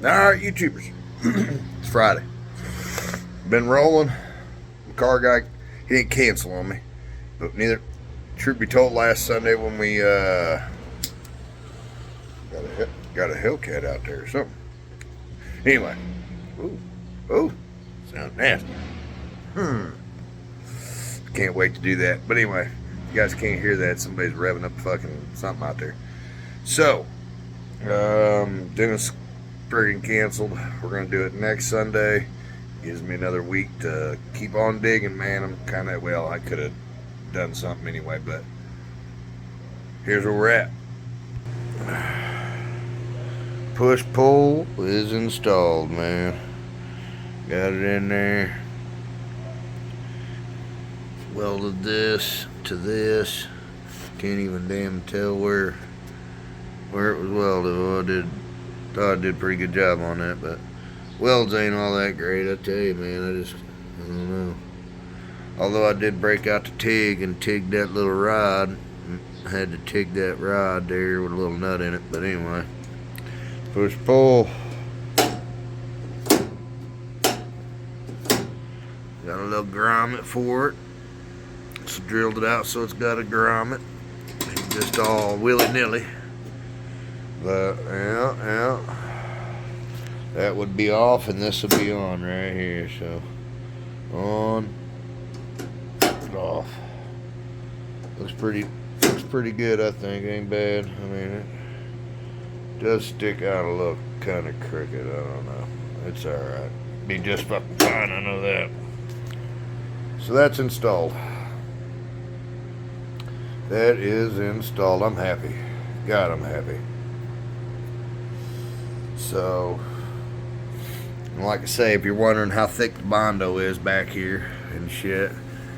Alright, YouTubers. It's Friday. Been rolling. The car guy, he didn't cancel on me. But neither, truth be told, last Sunday when we got a Hellcat out there or something. Anyway. Ooh. Sounds nasty. Can't wait to do that. But anyway, you guys can't hear that. Somebody's revving up fucking something out there. So, Dennis friggin' canceled. We're gonna do it next Sunday. Gives me another week to keep on digging, man. I'm kind of, well, I could have done something anyway, but here's where we're at. Push pull is installed, man. Got it in there. Welded this to this. Can't even damn tell where it was welded. Well, thought I did a pretty good job on that, but welds ain't all that great, I tell you, man. I don't know. Although I did break out the TIG and TIG that little rod. I had to TIG that rod there with a little nut in it, but anyway. Push pull. Got a little grommet for it. So drilled it out so it's got a grommet. Just all willy-nilly. But yeah. That would be off and this would be on right here. So on, off. Looks pretty good, I think. Ain't bad. I mean, it does stick out a little kind of crooked. I don't know. It's alright. Be just fucking fine, I know that. So that's installed. That is installed. I'm happy. God, I'm happy. So, like I say, if you're wondering how thick the Bondo is back here and shit,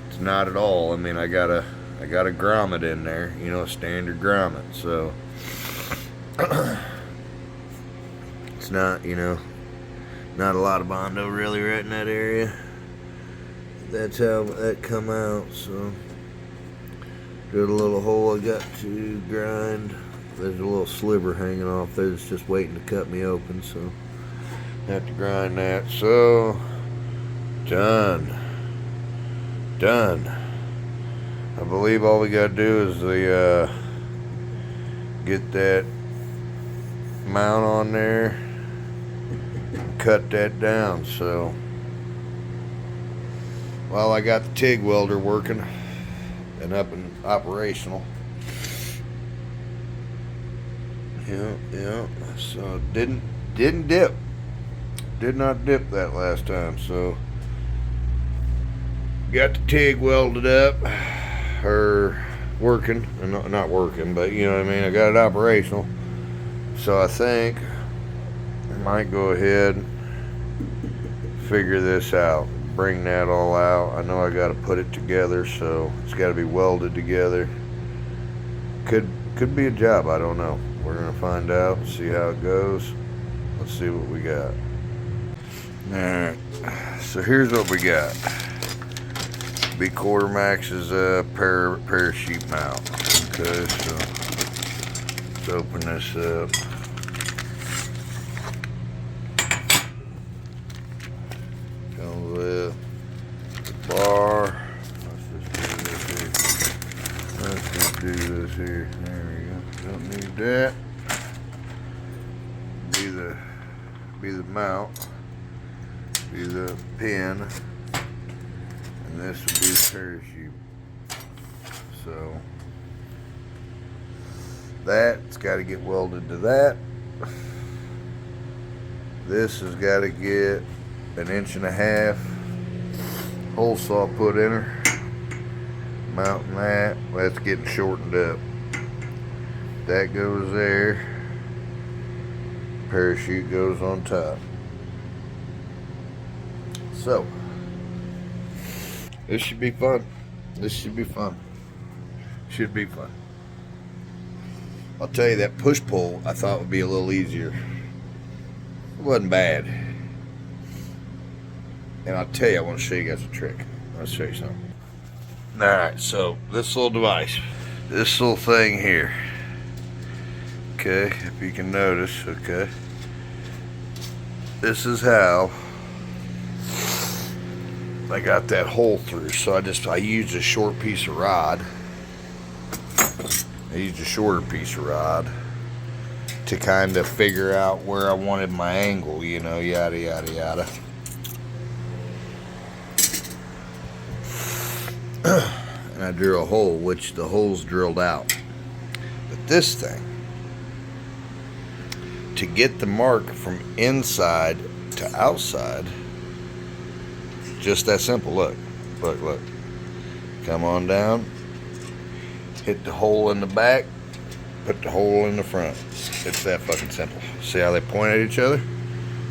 it's not at all. I mean, I got a grommet in there, you know, a standard grommet. So, it's not, you know, not a lot of Bondo really right in that area. That's how that come out. So, did a little hole I got to grind. There's a little sliver hanging off there that's just waiting to cut me open, so have to grind that. So done. I believe all we gotta do is get that mount on there and cut that down. So while I got the TIG welder working and up and operational. Yeah. So didn't dip. Did not dip that last time. So got the TIG welded up, or working, not working, but you know what I mean. I got it operational. So I think I might go ahead, figure this out, bring that all out. I know I got to put it together, so it's got to be welded together. Could be a job. I don't know. We're gonna find out, see how it goes. Let's see what we got. Alright, so here's what we got. B Quartermax's parachute mount. Okay, so let's open this up. Comes with the bar. Let's just do this here. There we go. Don't need that. Be the mount. Be the pin. And this will be the parachute. So that's got to get welded to that. This has got to get 1.5 inch hole saw put in her. Mounting that, that's getting shortened up. That goes there. Parachute goes on top. So this should be fun. Should be fun. I'll tell you, that push pull I thought would be a little easier. It wasn't bad. And I'll tell you, I want to show you guys a trick. I'll show you something. Alright, so this little device, this little thing here, okay, if you can notice, okay, this is how I got that hole through. So I used a short piece of rod. I used a shorter piece of rod to kind of figure out where I wanted my angle, you know, yada, yada, yada. And I drew a hole, which the hole's drilled out. But this thing, to get the mark from inside to outside, just that simple. Look. Come on down, hit the hole in the back, put the hole in the front. It's that fucking simple. See how they point at each other?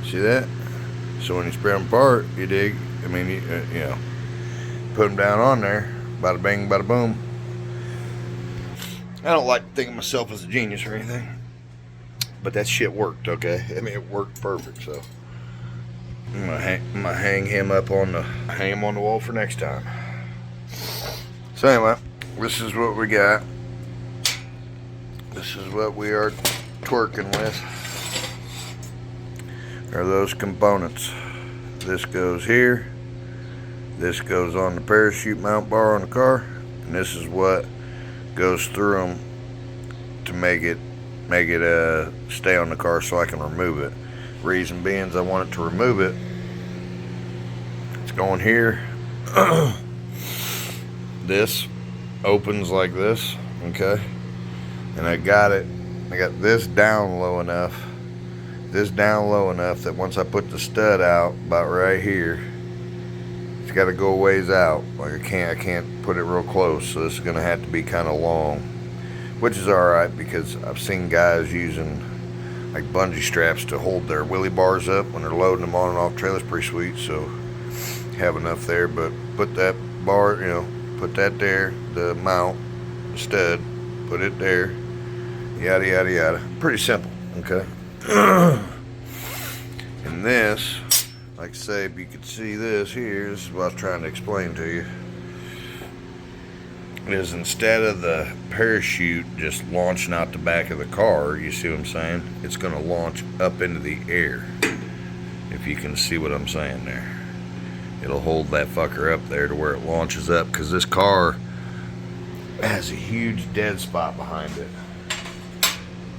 See that? So when you spread them apart, you dig? I mean, you know, put them down on there, bada bing, bada boom. I don't like to think of myself as a genius or anything, but that shit worked, okay? I mean, it worked perfect, so I'm gonna hang him on the wall for next time. So anyway, this is what we got. This is what we are twerking with. Are those components. This goes here. This goes on the parachute mount bar on the car, and this is what goes through them to make it stay on the car so I can remove it. Reason being is I want it to remove it. It's going here. This opens like this, okay? And I got this down low enough that once I put the stud out about right here, it's got to go a ways out. Like I can't put it real close, so this is gonna have to be kind of long, which is all right because I've seen guys using like bungee straps to hold their wheelie bars up when they're loading them on and off trailers. Pretty sweet. So have enough there, but put that bar, you know, put that there, the mount, the stud, put it there, yada yada yada. Pretty simple, okay? And this, like I say, if you could see this here, this is what I was trying to explain to you, is instead of the parachute just launching out the back of the car, you see what I'm saying? It's going to launch up into the air, if you can see what I'm saying there. It'll hold that fucker up there to where it launches up, because this car has a huge dead spot behind it.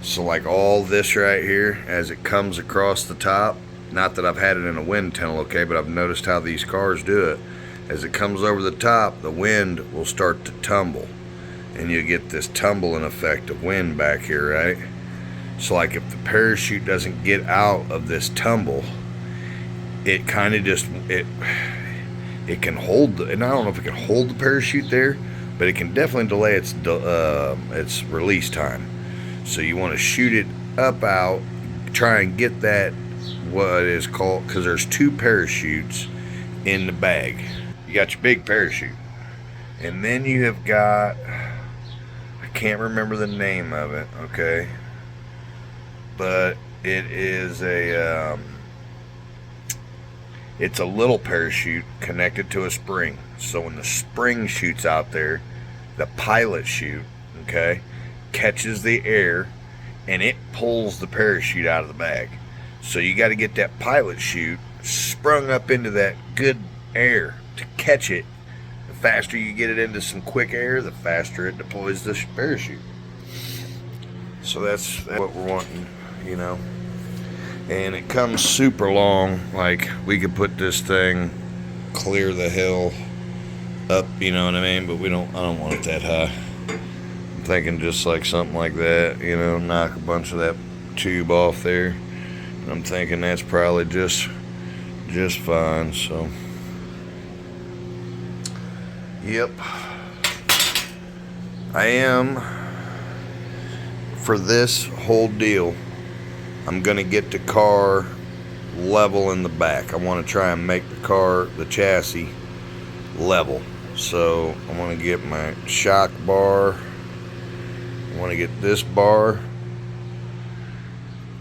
So like all this right here, as it comes across the top, not that I've had it in a wind tunnel, okay, but I've noticed how these cars do it. As it comes over the top, the wind will start to tumble, and you get this tumbling effect of wind back here, right? So like if the parachute doesn't get out of this tumble, it kind of just, it can hold, and I don't know if it can hold the parachute there, but it can definitely delay its release time. So you want to shoot it up out, try and get that, what is called, because there's two parachutes in the bag. You got your big parachute, and then you have got, I can't remember the name of it, okay, but it is it's a little parachute connected to a spring. So when the spring shoots out there, the pilot chute, okay, catches the air and it pulls the parachute out of the bag. So you got to get that pilot chute sprung up into that good air to catch it. The faster you get it into some quick air, the faster it deploys the parachute. So that's what we're wanting, you know. And it comes super long. Like we could put this thing clear the hill up, you know what I mean, but I don't want it that high. I'm thinking just like something like that, you know, knock a bunch of that tube off there. And I'm thinking that's probably just fine. So yep, I am, for this whole deal, I'm gonna get the car level in the back. I want to try and make the chassis level. So I want to get my shock bar. I want to get this bar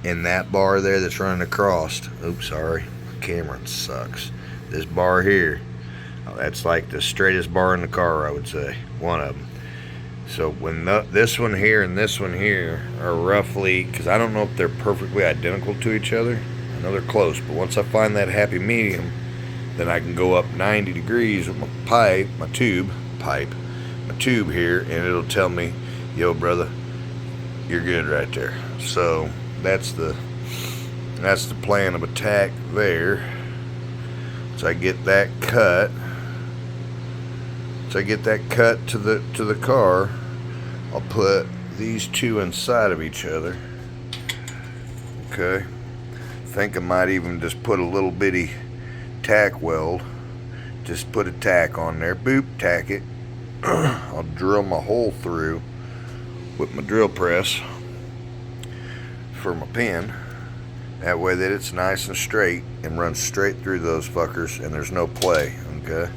and that bar there that's running across. Oops, sorry, the camera sucks. This bar here, that's like the straightest bar in the car, I would say, one of them. So when this one here and this one here are roughly, because I don't know if they're perfectly identical to each other. I know, they're close, but once I find that happy medium, then I can go up 90 degrees with my tube here, and it'll tell me, yo brother, you're good right there. So that's the plan of attack there. So I get that cut to the car, I'll put these two inside of each other. Okay, I think I might even just put a little bitty tack weld. Just put a tack on there, boop, tack it. I'll drill my hole through with my drill press for my pin. That way that it's nice and straight and runs straight through those fuckers and there's no play, okay?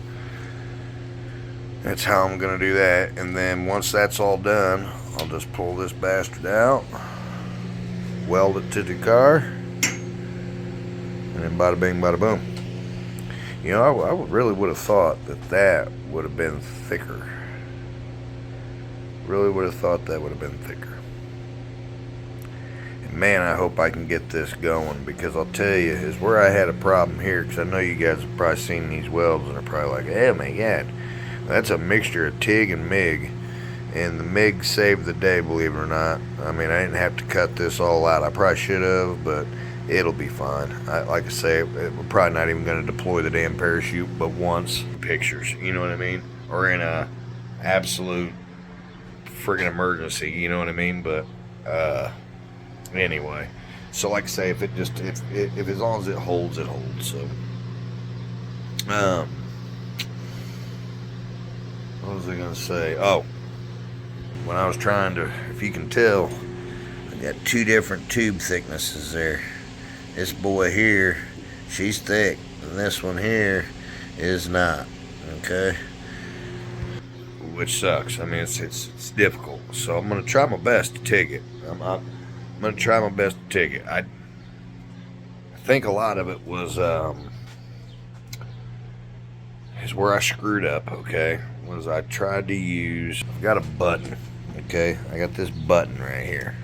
That's how I'm gonna do that. And then once that's all done, I'll just pull this bastard out, weld it to the car, and then bada bing, bada boom. You know, I really would have thought that would have been thicker. Really would have thought that would have been thicker. And man, I hope I can get this going, because I'll tell you, is where I had a problem here, because I know you guys have probably seen these welds and are probably like, oh my god, that's a mixture of TIG and MIG. And the MIG saved the day, believe it or not. I mean, I didn't have to cut this all out. I probably should have, but it'll be fine. Like I say, we're probably not even going to deploy the damn parachute but once. Pictures, you know what I mean? Or in a absolute friggin' emergency, you know what I mean? But anyway, so like I say, if as long as it holds, it holds. So what was I going to say? Oh, when I was trying to, if you can tell, I got two different tube thicknesses there. This boy here, she's thick, and this one here is not, okay? Which sucks. I mean, it's difficult. So I'm gonna try my best to TIG it. I'm gonna try my best to TIG it. I think a lot of it was is where I screwed up, okay? Was I tried to use, I've got a button, okay? I got this button right here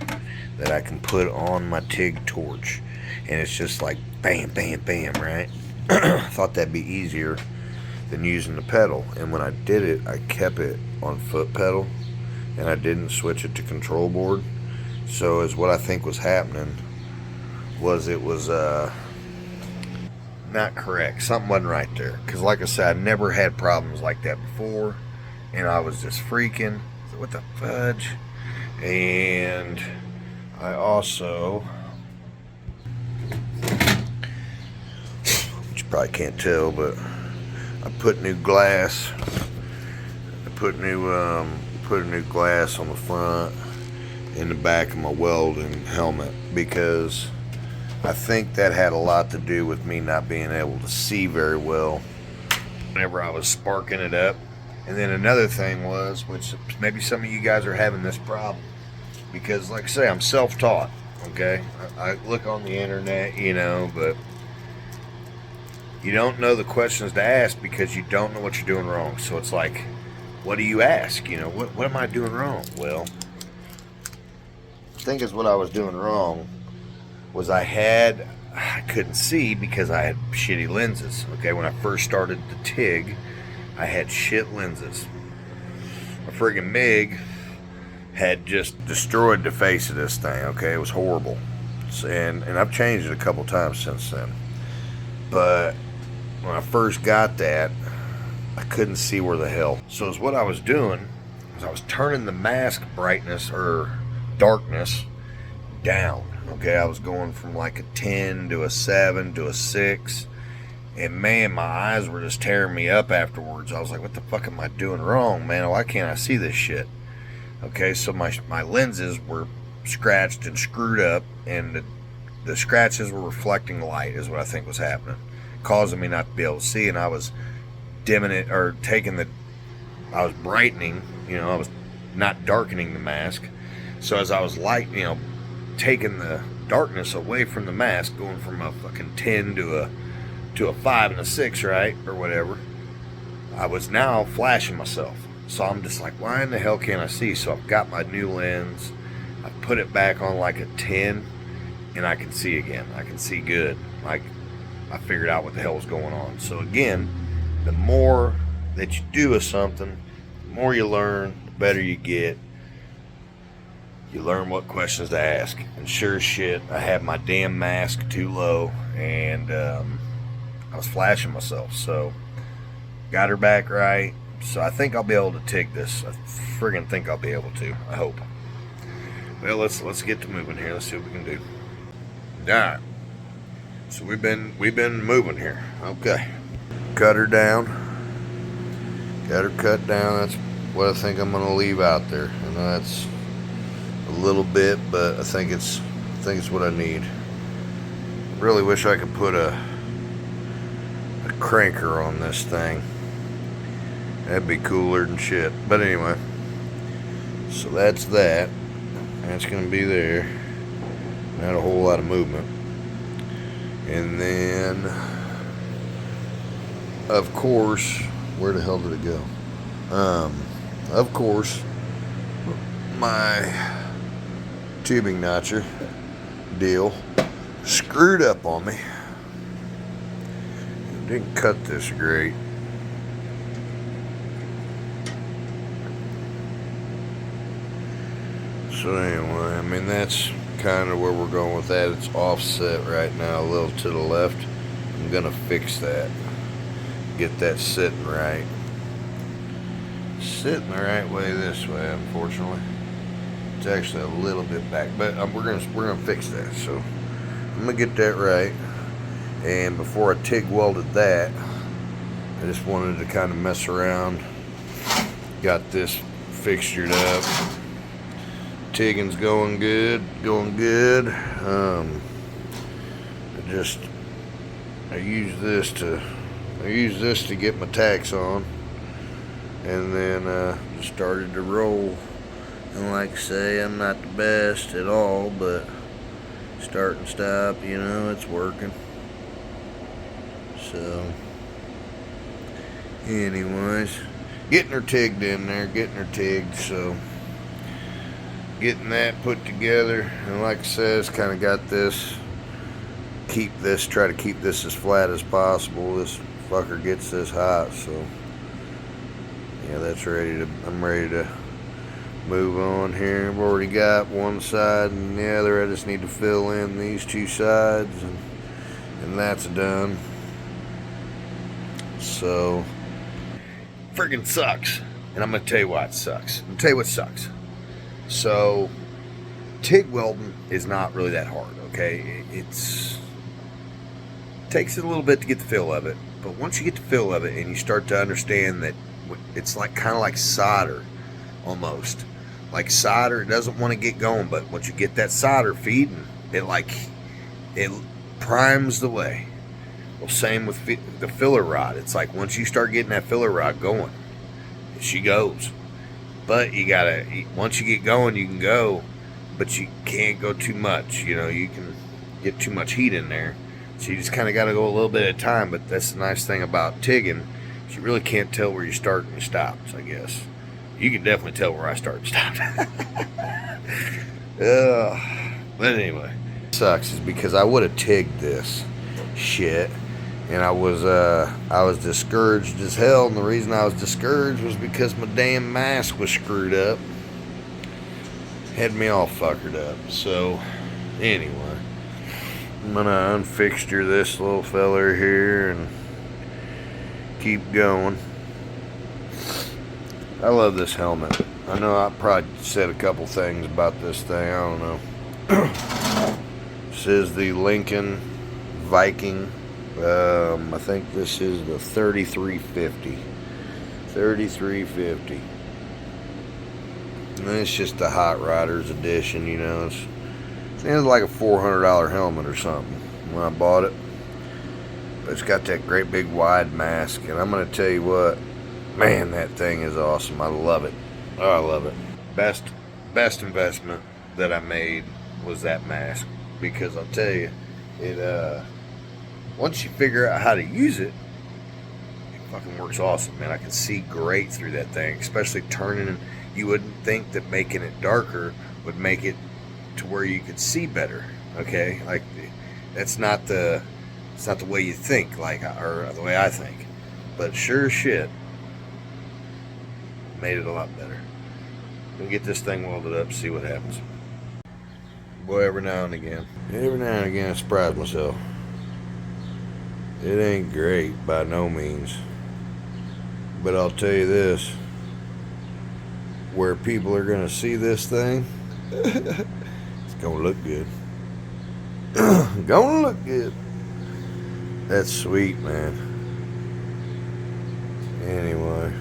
that I can put on my TIG torch, and it's just like bam, bam, bam, right? Thought that'd be easier than using the pedal, and when I did it, I kept it on foot pedal, and I didn't switch it to control board. So is what I think was happening was it was not correct. Something wasn't right there, because like I said, I never had problems like that before, and I was just freaking, what the fudge? And I also, which you probably can't tell, but I put new glass. I put new glass on the front and the back of my welding helmet, because I think that had a lot to do with me not being able to see very well whenever I was sparking it up. And then another thing was, which maybe some of you guys are having this problem, because like I say, I'm self-taught, okay? I look on the internet, you know, but you don't know the questions to ask because you don't know what you're doing wrong. So it's like, what do you ask? You know, what am I doing wrong? Well, I think is what I was doing wrong was I couldn't see because I had shitty lenses. Okay, when I first started the TIG, I had shit lenses. My friggin' MIG had just destroyed the face of this thing. Okay, it was horrible, and I've changed it a couple times since then. But when I first got that, I couldn't see where the hell. So is what I was doing is I was turning the mask brightness or darkness down. Okay, I was going from like a 10 to a 7 to a 6, and man, my eyes were just tearing me up afterwards. I was like, what the fuck am I doing wrong, man? Why can't I see this shit? Okay, so my lenses were scratched and screwed up, and the scratches were reflecting light is what I think was happening, causing me not to be able to see. And I was dimming it, or I was brightening, you know, I was not darkening the mask. So as I was taking the darkness away from the mask, going from a fucking 10 to a 5 and a 6, right, or whatever, I was now flashing myself. So I'm just like, why in the hell can't I see? So I've got my new lens, I put it back on like a 10, and I can see again. I can see good. Like, I figured out what the hell was going on. So again, the more that you do of something, the more you learn, the better you get. You learn what questions to ask. And sure as shit, I had my damn mask too low, and I was flashing myself. So got her back right. So I think I'll be able to TIG this. I friggin' think I'll be able to. I hope. Well, let's get to moving here. Let's see what we can do. All right. So we've been moving here. Okay. Cut her down. Got her cut down. That's what I think I'm gonna leave out there. I know that's a little bit, but I think it's what I need. Really wish I could put a cranker on this thing. That'd be cooler than shit. But anyway, so that's that. That's gonna be there. Not a whole lot of movement. And then, of course, where the hell did it go? Of course, my tubing notcher deal screwed up on me. Didn't cut this great. So anyway, I mean, that's kind of where we're going with that. It's offset right now, a little to the left. I'm gonna fix that, get that sitting right. Sitting the right way this way, unfortunately. It's actually a little bit back, but we're gonna fix that. So I'm gonna get that right. And before I TIG welded that, I just wanted to kind of mess around. Got this fixtured up. TIGging's going good, I use this to get my tacks on, and then just started to roll. And like I say, I'm not the best at all, but start and stop, you know, it's working. So anyways, getting her TIGged in there, so getting that put together. And like I said, it's kind of got this, try to keep this as flat as possible. This fucker gets this hot, so yeah, I'm ready to move on here. I've already got one side and the other. I just need to fill in these two sides, and that's done. So friggin' sucks. And I'm gonna tell you why it sucks. I'm gonna tell you what sucks. So TIG welding is not really that hard, okay? It takes a little bit to get the feel of it, but once you get the feel of it and you start to understand that it's like kind of like solder, almost like solder. It doesn't want to get going, but once you get that solder feeding, it primes the way. Well, same with the filler rod. It's like once you start getting that filler rod going, she goes. But you gotta, once you get going, you can go, but you can't go too much. You know, you can get too much heat in there. So you just kind of got to go a little bit at a time. But that's the nice thing about TIGging. You really can't tell where you start and stop, I guess. You can definitely tell where I start and stop. But anyway, it sucks is because I would have TIGged this shit. And I was discouraged as hell, and the reason I was discouraged was because my damn mask was screwed up. Had me all fuckered up. So, anyway, I'm gonna unfixture this little feller here and keep going. I love this helmet. I know I probably said a couple things about this thing, I don't know. This is the Lincoln Viking. I think this is the 3350. 3350. And it's just the Hot Rodders edition, you know. It's like a $400 helmet or something when I bought it. But it's got that great big wide mask, and I'm gonna tell you what, man, that thing is awesome. I love it. Oh, I love it. Best investment that I made was that mask, because I'll tell you, it once you figure out how to use it, it fucking works awesome, man. I can see great through that thing, especially turning. You wouldn't think that making it darker would make it to where you could see better. Okay, like that's not the it's not the way you think, like, or the way I think. But sure as shit, made it a lot better. We'll get this thing welded up, see what happens. Boy, every now and again, I surprise myself. It ain't great by no means, but I'll tell you this: where people are gonna see this thing, it's gonna look good. Gonna look good. That's sweet, man. Anyway,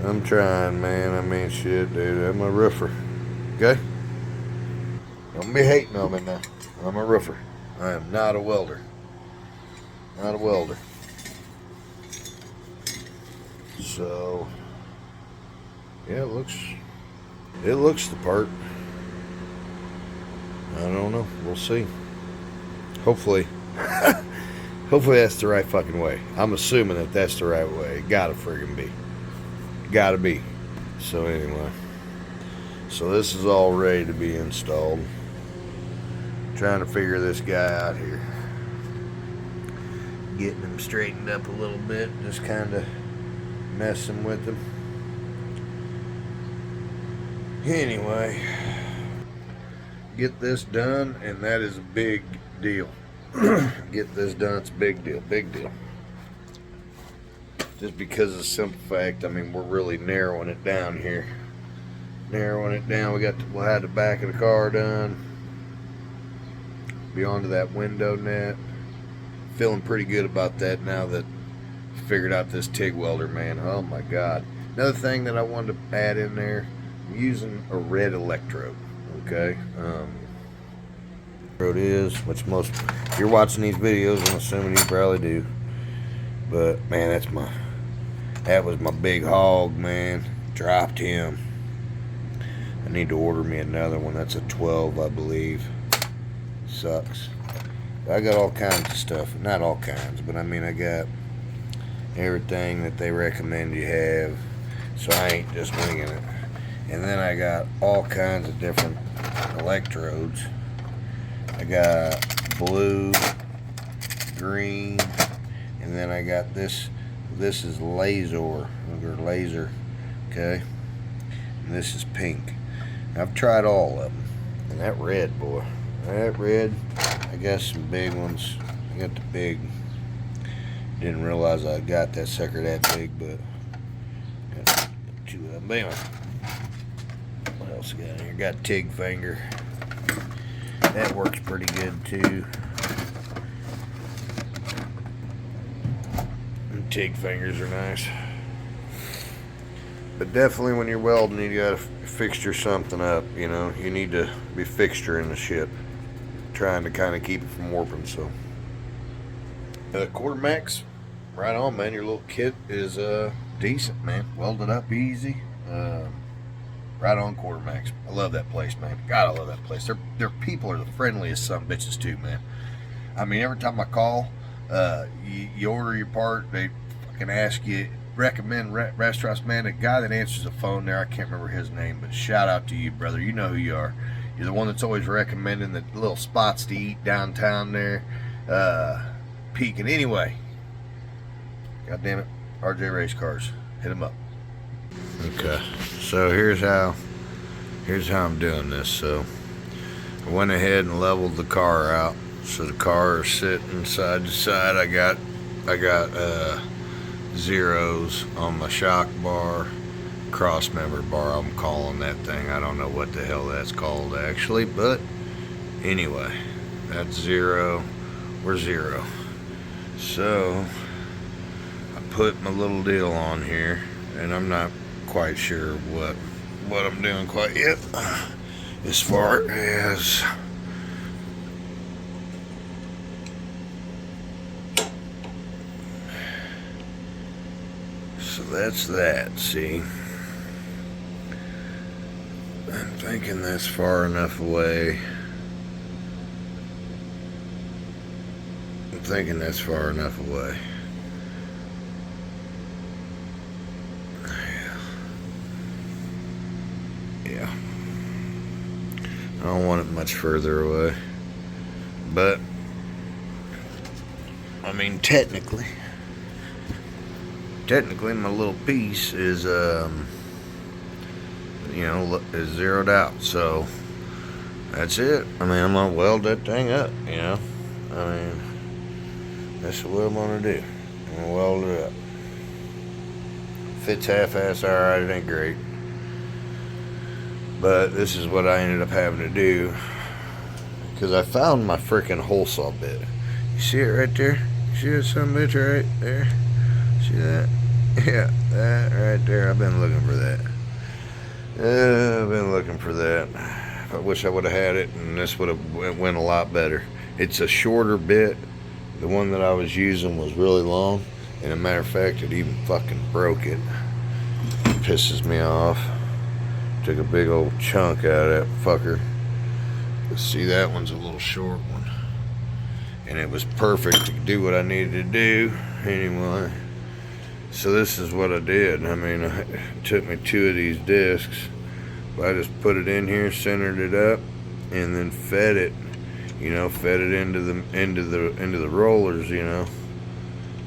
I'm trying, man. I mean, shit, dude. I'm a roofer. Okay? Don't be hating on me now. I'm a roofer. I am not a welder. Not a welder. So, yeah, it looks the part. I don't know. We'll see. Hopefully, hopefully that's the right fucking way. I'm assuming that that's the right way. It gotta friggin' be. Gotta be. So anyway, so this is all ready to be installed. Trying to figure this guy out here. Getting him straightened up a little bit. Just kind of messing with him. Anyway, get this done, and that is a big deal. Get this done, it's a big deal, big deal. Just because of the simple fact, I mean, we're really narrowing it down here. Narrowing it down. We'll have the back of the car done. Be onto that window net. Feeling pretty good about that now that I figured out this TIG welder, man. Oh my God. Another thing that I wanted to add in there, I'm using a red electrode. Okay. It is, which most, if you're watching these videos, I'm assuming you probably do. But man, that was my big hog, man. Dropped him. I need to order me another one. That's a 12, I believe. Sucks. I got all kinds of stuff. Not all kinds, but I mean, I got everything that they recommend you have. So I ain't just winging it. And then I got all kinds of different electrodes. I got blue, green, and then I got this. This is laser, okay? And this is pink. I've tried all of them. And that red, boy. That red, I got some big ones. I got the big. Didn't realize I got that sucker that big, but got two of them. Anyway, what else we got in here? Got TIG finger. That works pretty good too. And TIG fingers are nice. But definitely when you're welding, you gotta fixture something up, you know. You need to be fixturing the shit. Trying to kind of keep it from warping, so. Quarter max, right on, man. Your little kit is decent, man. Welded up easy. Right on Quarter Max. I love that place, man. God, I love that place. Their people are the friendliest some bitches too, man. I mean, every time I call, you order your part, they fucking ask you, recommend restaurants, man. The guy that answers the phone there, I can't remember his name, but shout out to you, brother. You know who you are. You're the one that's always recommending the little spots to eat downtown there. Peaking. Anyway, God damn it, RJ Race Cars. Hit him up. Okay, so here's how I'm doing this. So I went ahead and leveled the car out. So the car is sitting side to side. I got zeros on my shock bar, cross member bar, I'm calling that thing. I don't know what the hell that's called actually, but anyway, that's zero. We're zero. So I put my little deal on here, and I'm not quite sure what I'm doing quite yet, as far as so that's that. See, I'm thinking that's far enough away. Yeah. don't want it much further away. But, I mean, technically, my little piece is, is zeroed out. So, that's it. I mean, I'm going to weld that thing up, I mean, that's what I'm going to do. I'm going to weld it up. Fits half-ass alright, it ain't great. But this is what I ended up having to do. Because I found my freaking hole saw bit. You see it right there? You see that son of a bitch right there? See that? Yeah, that right there. I've been looking for that. I wish I would have had it, and this would have went a lot better. It's a shorter bit. The one that I was using was really long. And a matter of fact, it even fucking broke it. Pisses me off. Took a big old chunk out of that fucker. See, that one's a little short one. And it was perfect to do what I needed to do. Anyway. So this is what I did. I mean, it took me 2 of these discs. But I just put it in here, centered it up, and then fed it. Fed it into the rollers,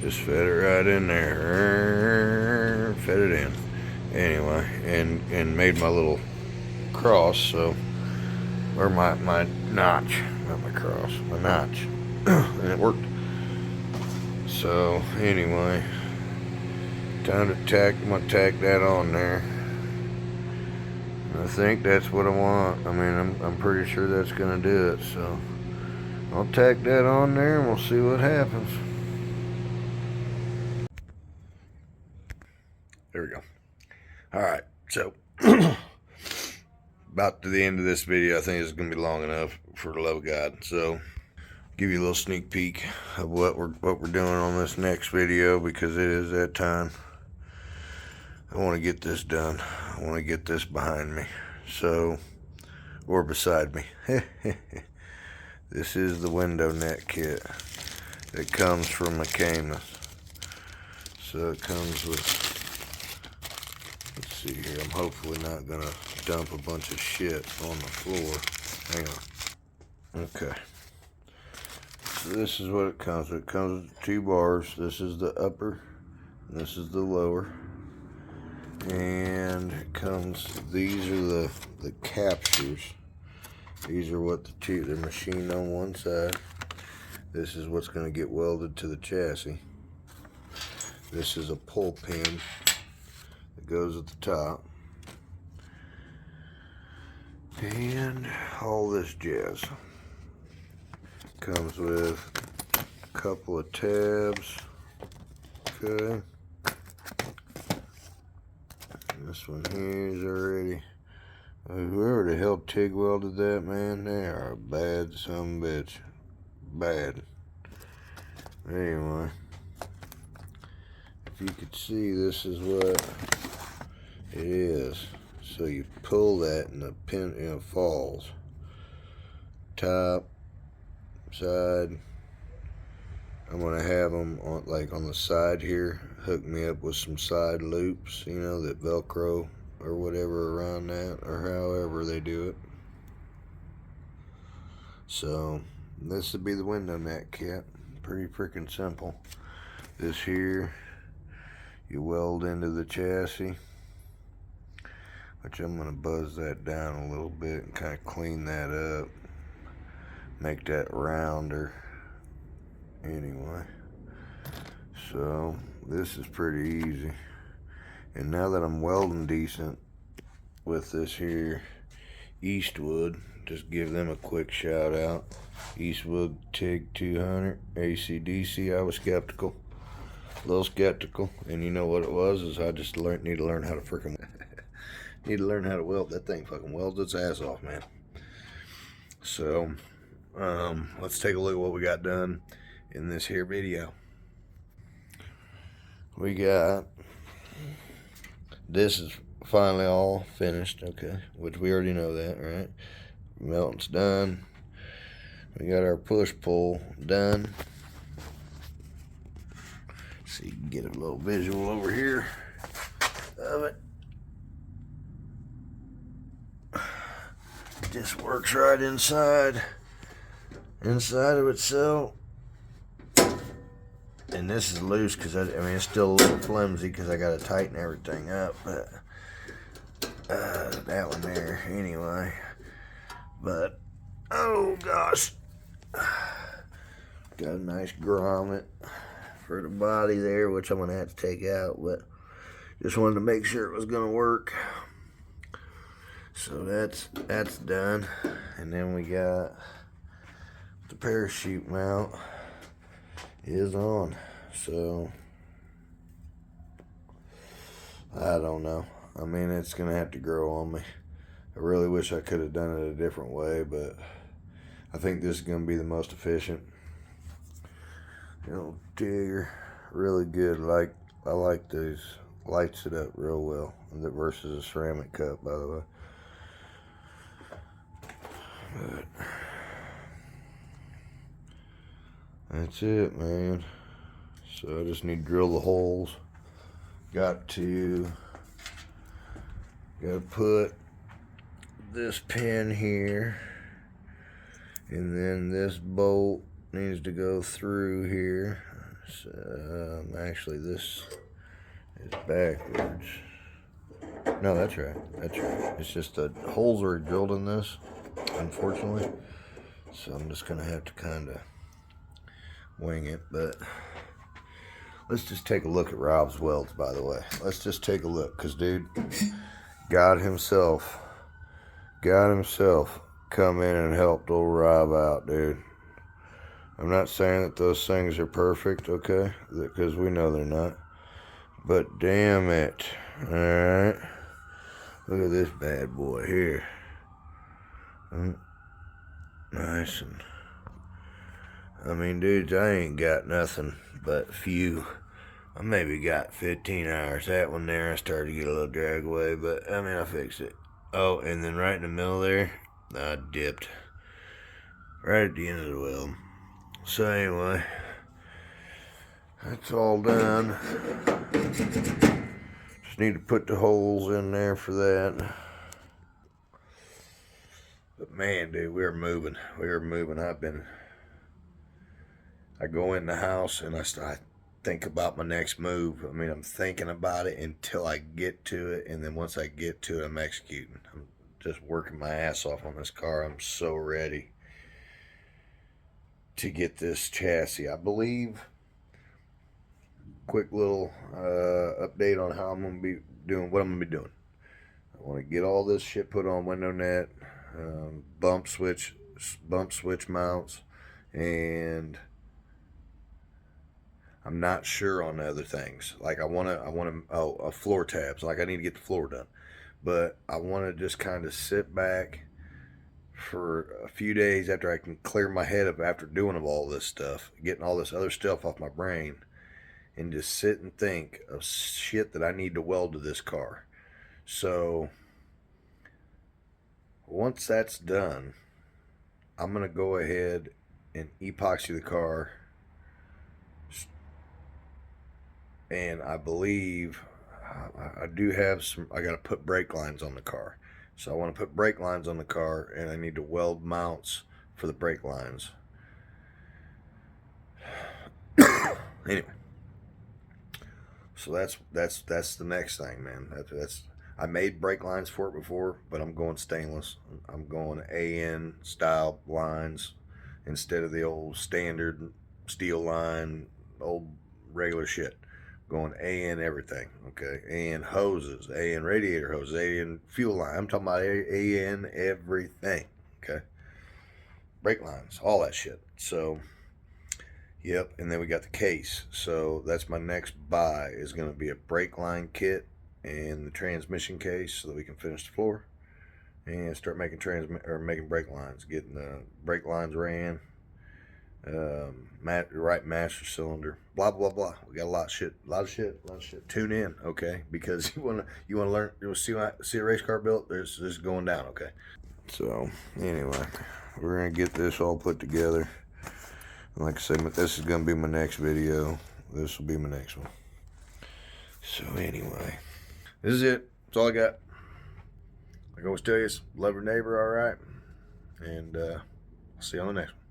Just fed it right in there. Fed it in. Anyway, and made my little cross, so, or my notch, not my cross, my notch, and it worked. So anyway, time to tack that on there. I think that's what I want. I mean, I'm pretty sure that's gonna do it. So I'll tack that on there, and we'll see what happens. There we go. Alright, so about to the end of this video. I think it's going to be long enough for the love of God. So, give you a little sneak peek of what we're doing on this next video, because it is that time. I want to get this done. I want to get this behind me. So, or beside me. This is the window net kit that comes from McCamus. So it comes with, let's see here, I'm hopefully not going to dump a bunch of shit on the floor. Hang on. Okay. So this is what it comes with. It comes with 2 bars. This is the upper, and this is the lower. And it comes, these are the captures. These are what they're machined on one side. This is what's going to get welded to the chassis. This is a pull pin that goes at the top. And all this jazz. Comes with a couple of tabs. Okay. This one here is already, whoever the hell TIG welded that, man, they are a bad son of a bitch. Bad. Anyway, if you could see, this is what it is. So you pull that and the pin, falls. Top, side. I'm gonna have them on, like on the side here, hook me up with some side loops, that Velcro or whatever around that, or however they do it. So this would be the window net kit. Pretty freaking simple. This here, you weld into the chassis, which I'm gonna buzz that down a little bit and kind of clean that up, make that rounder. Anyway, so this is pretty easy. And now that I'm welding decent with this here Eastwood, just give them a quick shout out. Eastwood TIG 200 AC/DC. I was skeptical, a little skeptical, and you know what it was, is I just need to learn how to freaking need to learn how to weld. That thing fucking welds its ass off, man. So let's take a look at what we got done in this here video. We got, this is finally all finished, okay, which we already know that, right? Melting's done. We got our push-pull done. So you can get a little visual over here of it. just works right inside of itself. And this is loose because I mean it's still a little flimsy because I got to tighten everything up. But that one there anyway. But oh gosh, got a nice grommet for the body there, which I'm gonna have to take out. But just wanted to make sure it was gonna work. So that's done. And then we got the parachute mount is on. So I don't know. I mean, it's gonna have to grow on me. I really wish I could have done it a different way, but I think this is gonna be the most efficient. They're really good. I like these. Lights it up real well versus a ceramic cup, by the way. But that's it, man. So I just need to drill the holes. Got to put this pin here, and then this bolt needs to go through here. So, actually, this is backwards. No, that's right. That's right. It's just the holes are drilled in this, unfortunately. So I'm just gonna have to kind of wing it. But let's just take a look at Rob's welds, by the way. Let's just take a look, because dude, God himself come in and helped old Rob out, dude. I'm not saying that those things are perfect, okay, because we know they're not, but damn it. All right, look at this bad boy here. Nice. And I mean, dudes, I ain't got nothing but few. I maybe got 15 hours. That one there, I started to get a little drag away, but I mean, I fixed it. Oh, and then right in the middle there, I dipped right at the end of the weld. So anyway, that's all done. Just need to put the holes in there for that. But man, dude, we were moving. I go in the house and I think about my next move. I mean, I'm thinking about it until I get to it, and then once I get to it, I'm executing. I'm just working my ass off on this car. I'm so ready to get this chassis. I believe, quick little update on how I'm going to be doing, what I'm going to be doing. I want to get all this shit put on window net, bump switch mounts, and I'm not sure on the other things. Like I want floor tabs. Like I need to get the floor done, but I want to just kind of sit back for a few days after I can clear my head up after doing all this stuff, getting all this other stuff off my brain, and just sit and think of shit that I need to weld to this car. So once that's done, I'm gonna go ahead and epoxy the car, and I believe I do have some. I got to put brake lines on the car. So I want to put brake lines on the car, and I need to weld mounts for the brake lines. Anyway, so that's the next thing, man. That's I made brake lines for it before, but I'm going stainless. I'm going AN style lines instead of the old standard steel line, old regular shit. Going AN everything, okay? AN hoses, AN radiator hoses, AN fuel line. I'm talking about AN everything, okay? Brake lines, all that shit. So, yep, and then we got the case. So that's my next buy is going to be a brake line kit and the transmission case so that we can finish the floor and start making making brake lines, getting the brake lines ran. Right master cylinder, blah blah blah. We got a lot of shit. Tune in, okay? Because you wanna learn. You see a race car built. This is going down, okay? So anyway, we're gonna get this all put together. And like I said, this is gonna be my next video. This will be my next one. So anyway, this is it. That's all I got. Like I always tell you, love your neighbor. All right. And I'll see you on the next one.